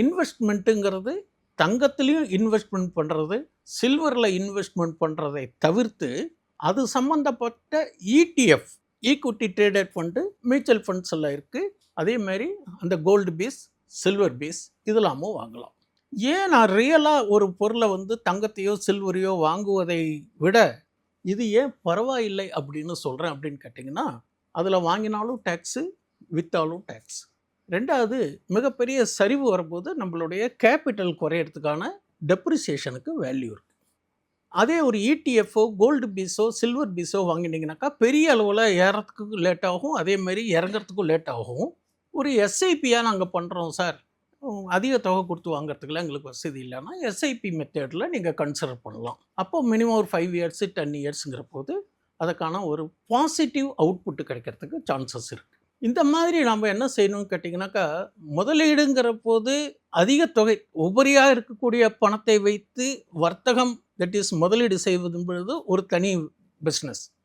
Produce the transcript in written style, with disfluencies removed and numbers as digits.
இன்வெஸ்ட்மெண்ட்டுங்கிறது தங்கத்திலையும் investment பண்ணுறது, சில்வரில் investment பண்ணுறதை தவிர்த்து அது சம்மந்தப்பட்ட ETF, equity traded fund, mutual funds எல்லாம் இருக்குது. அதேமாரி அந்த கோல்டு பீஸ், சில்வர் பீஸ் இதெல்லாமும் வாங்கலாம். ஏன் நான் ரியலாக ஒரு பொருளை தங்கத்தையோ சில்வரையோ வாங்குவதை விட இது ஏன் பரவாயில்லை அப்படின்னு சொல்கிறேன் அப்படின்னு கேட்டிங்கன்னா, அதில் வாங்கினாலும் டேக்ஸு, விற்றாலும் டேக்ஸ். ரெண்டாவது, மிகப்பெரிய சரிவு வரும்போது நம்மளுடைய கேபிட்டல் குறையிறதுக்கான டெப்ரிசியேஷனுக்கு வேல்யூ இருக்குது. அதே ஒரு இடிஎஃப்ஓ, கோல்டு பீஸோ, சில்வர் பீஸோ வாங்கினீங்கனாக்கா பெரிய அளவில் ஏறத்துக்கும் லேட் ஆகும், அதேமாரி இறங்கிறதுக்கும் லேட் ஆகும். ஒரு எஸ்ஐபியாக நாங்கள் பண்ணுறோம் சார், அதிக தொகை கொடுத்து வாங்குறதுக்குலாம் எங்களுக்கு வசதி இல்லைன்னா எஸ்ஐபி மெத்தடில் நீங்கள் கன்சிடர் பண்ணலாம். அப்போது மினிமம் ஒரு 5 இயர்ஸு 10 இயர்ஸுங்கிற போது அதுக்கான ஒரு பாசிட்டிவ் அவுட்புட்டு கிடைக்கிறதுக்கு சான்சஸ் இருக்குது. இந்த மாதிரி நம்ம என்ன செய்யணும்னு கேட்டிங்கனாக்கா, முதலீடுங்கிற போது அதிக தொகை உபரியாக இருக்கக்கூடிய பணத்தை வைத்து வர்த்தகம், தட் இஸ் முதலீடு செய்வது என்பது ஒரு தனி பிஸ்னஸ்.